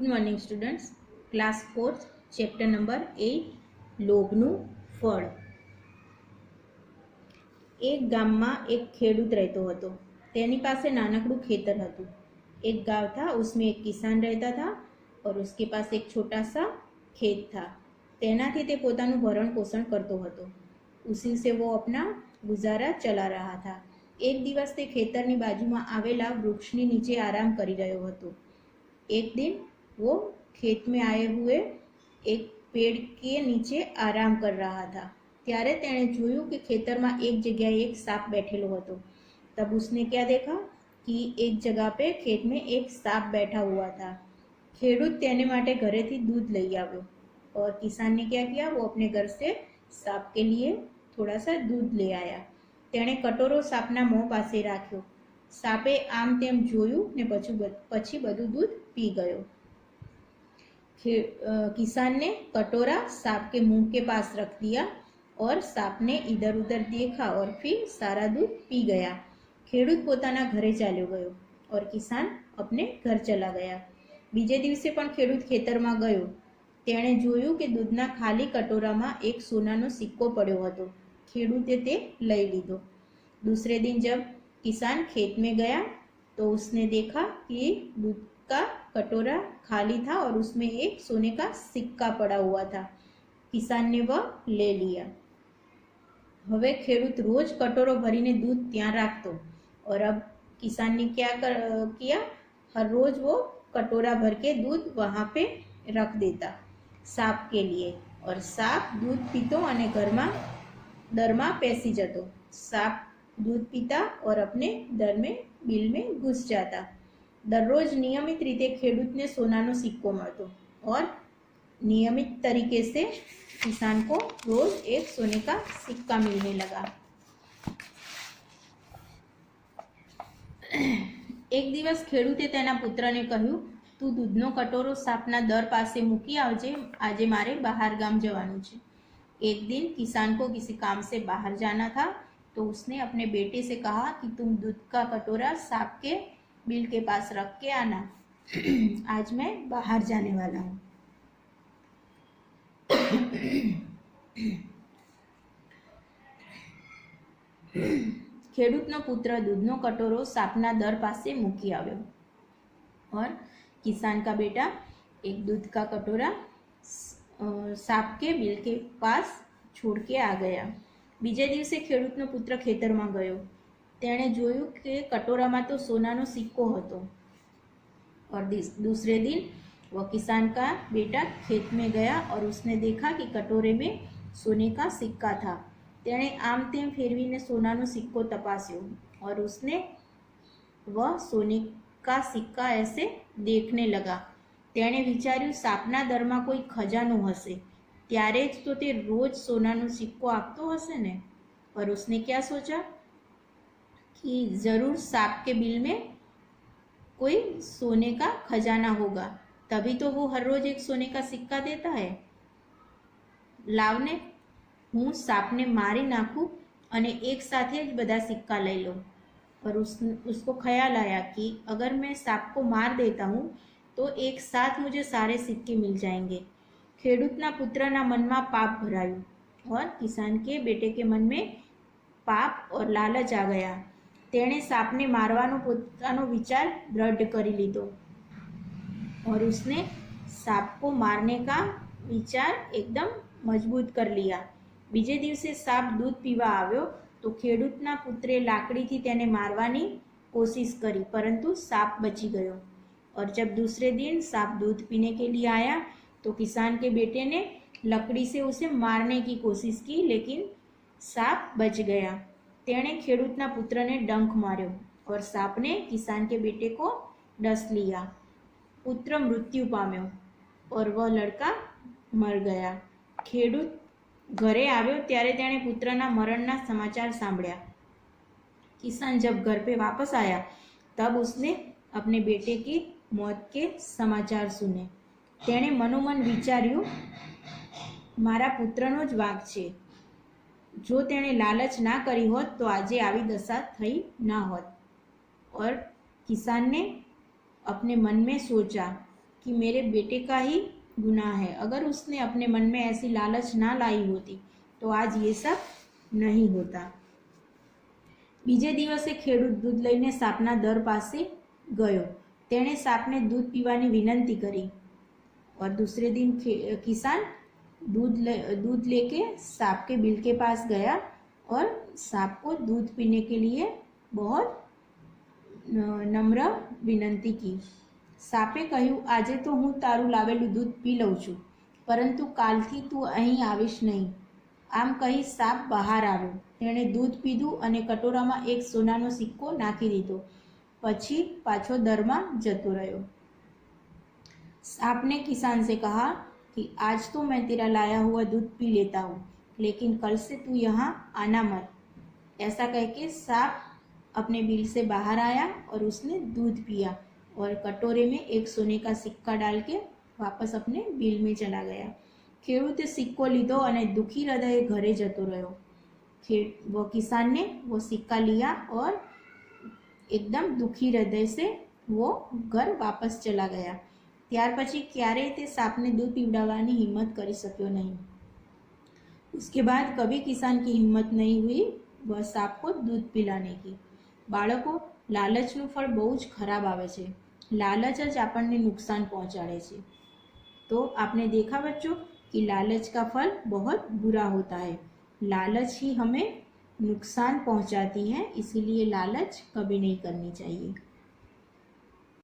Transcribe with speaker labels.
Speaker 1: Good morning students. Class 4 chapter number 8 લોભનું ફળ. એક ગામમાં એક ખેડૂત રહેતો હતો. તેની પાસે નાનકડું ખેતર હતું. एक गांव था, उसमें एक किसान रहता था और उसके पास एक छोटा सा खेत था. તેનાથી તે પોતાનું ભરણ પોષણ કરતો હતો. उसी से वो अपना गुजारा चला रहा था. एक દિવસ તે ખેતરની બાજુમાં આવેલા વૃક્ષની નીચે આરામ કરી રહ્યો હતો. एक दिन वो खेत में आए हुए एक पेड़ के नीचे आराम कर रहा था. ત્યારે તેણે જોયું કે ખેતરમાં એક જગ્યાએ એક સાપ બેઠેલો હતો. तब उसने क्या देखा कि एक जगह पे खेत में एक सांप बैठा हुआ था. खेडूत तेने माटे घरेथी दूध लई आव्यो और किसान ने क्या किया, वो अपने घर से सांप के लिए थोड़ा सा दूध ले आया. तेणे कटोरो सांपना मों पासे राख्यो. सांपे आम तेम जोयुं ने पछी बधुं दूध पी गयो. किसान ने कटोरा सांप के मुंह के पास रख दिया और सांप ने इधर उधर देखा और फिर सारा दूध पी गया. ખેડૂત પોતાના ઘરે ચાલ્યો ગયો और किसान अपने घर चला गया. બીજે દિવસે પણ ખેડૂત ખેતરમાં ગયો. તેણે જોયું કે દૂધના ખાલી કટોરામાં એક સોનાનો સિક્કો પડ્યો હતો. ખેડૂતે તે લઈ લીધો. दूसरे दिन जब किसान खेत में गया तो उसने देखा कि दूध का कटोरा खाली था और उसमें एक सोने का सिक्का पड़ा हुआ था. किसान ने वह ले लिया. હવે ખેડૂત રોજ કટોરો ભરીને दूध ત્યાં રાખતો और अब किसान ने क्या किया, हर रोज वो कटोरा भर के दूध वहाँ पे रख देता सांप के लिए और सांप दूध पीतो અને ઘરમાં દરમાં પેસી જતો. सांप दूध पीता और अपने दर में बिल में घुस जाता. दररोज नियमित रीते ખેડૂતને સોનાનો સિક્કો મળતો और नियमित तरीके से किसान को रोज एक सोने का सिक्का मिलने लगा. एक दिवस ખેડૂતે તેના પુત્રને કહ્યું, તું દૂધનો કટોરો સાપના દર પાસે મૂકી આવજે, આજે મારે બહાર ગામ જવાનું છે. एक दिन किसान को किसी काम से बाहर जाना था तो उसने अपने बेटे से कहा कि तुम दूध का कटोरा सांप के बिल के पास रख के आना, आज मैं बाहर जाने वाला हूँ. ખેડૂતનો પુત્ર दूधનો કટોરો सांपना दर पासे મૂકી આવ્યો और किसान का बेटा एक दूध का कटोरा सांप के बिल के पास छोड़ के आ गया. બીજે દિવસે ખેડૂતનો પુત્ર ખેતરમાં ગયો. તેણે જોયું કે કટોરામાં તો સોનાનો સિક્કો હતો और दूसरे दिन वह किसान का बेटा खेत में गया और उसने देखा कि कटोरे में सोने का सिक्का था. तेणे आम तेम फेरवीने सोनानो सिक्को तपास्यो और उसने वह सोने का सिक्का ऐसे देखने लगा. तेणे विचार्યું સાપના દરમાં કોઈ ખજાનો હશે, ત્યારે જ તો તે રોજ સોનાનો સિક્કો આપતો હશે ને. और उसने क्या सोचा कि ज़रूर सांप के बिल में कोई सोने का खजाना होगा, तभी तो वो हर रोज एक सोने का सिक्का देता है. लावने હું સાપને મારી નાખूं અને एक साथे જ બધા सिक्का લઈ લઉં. और उसको ख्याल आया कि अगर मैं सांप को मार देता हूँ तो एक साथ मुझे सारे सिक्के मिल जाएंगे. ખેડૂતના પુત્રના મનમાં પાપ ભરાયું और किसान के बेटे के मन में पाप और लालच आ गया. તેણે સાપને મારવાનો પોતાનો વિચાર દૃઢ કરી લીધો और उसने सांप को मारने का विचार एकदम मजबूत कर लिया. બીજે દિવસે સાપ दूध पीवा આવ્યો तो ખેડૂતના પુત્રે લાકડીથી તેને મારવાની कोशिश करी, परंतु सांप बची गयो. और जब दूसरे दिन सांप दूध पीने के लिए आया तो किसान के बेटे ने लकड़ी से उसे मारने की कोशिश की, लेकिन सांप बच गया. तेणे ખેડૂતના પુત્રને ડંખ માર્યો और सांप ने किसान के बेटे को डस लिया. पुत्र मृत्यु पाम्यो और वह लड़का मर गया. ખેડૂત घरे આવ્યો ત્યારે તેણે પુત્રના મરણના સમાચાર સાંભળ્યા. किसान जब घर पे वापस आया तब उसने अपने बेटे की मौत के समाचार सुने. तेणे मनोमन विचार्યું, મારા પુત્રનો જ વાંક છે. જો તેણે લાલચ ના કરી હોત તો આજે આવી દશા થઈ ના હોત. और किसान ने अपने मन में सोचा कि मेरे बेटे का ही गुनाह है। अगर उसने अपने मन में ऐसी लालच ना लाई होती तो आज ये सब नहीं होता। બીજે દિવસે ખેડૂત દૂધ લઈને સાપના દર પાસે ગયો। તેણે સાપને दूध પીવાની વિનંતી કરી और दूसरे दिन किसान दूध लेके सांप के बिल के पास गया और सांप को दूध पीने के लिए बहुत नम्र विनंती की। સાપે કહ્યું, આજે તો હું તારું લાવેલું દૂધ પી લઉં છું, પરંતુ કાલથી તું અહીં આવીશ નહીં। આમ કહી સાપ બહાર આવ્યો। તેણે દૂધ પીધું અને કટોરામાં એક સોનાનો સિક્કો નાખી દીધો, પછી પાછો દરમાં જતો રહ્યો। सांप ने किसान से कहा कि आज तो मैं तेरा लाया हुआ दूध पी लेता हूँ, लेकिन कल से तू यहाँ आना मत। ऐसा कह के सांप अपने बिल से बाहर आया और उसने दूध पिया और कटोरे में एक सोने का सिक्का डाल के वापस अपने बिल में चला गया। ખેડૂતે સિક્કો લીધો અને दुखी हृदय घरे जतो रह्यो। वो किसान ने वो सिक्का लिया और एकदम दुखी हृदय से वो घर वापस चला गया। ત્યાર પછી ક્યારેય તે સાપને दूध પીવડાવવાની हिम्मत કરી सक्यो नहीं। उसके बाद कभी किसान की हिम्मत नहीं हुई वह सांप को दूध पिलाने की। बाळको, लालचનું ફળ બહુ જ ખરાબ આવે છે। लालच જ આપણને નુકસાન પહોંચાડે છે। तो आपने देखा बच्चों कि लालच का फल बहुत बुरा होता है। लालच ही हमें नुकसान पहुंचाती है, इसीलिए लालच कभी नहीं करनी चाहिए।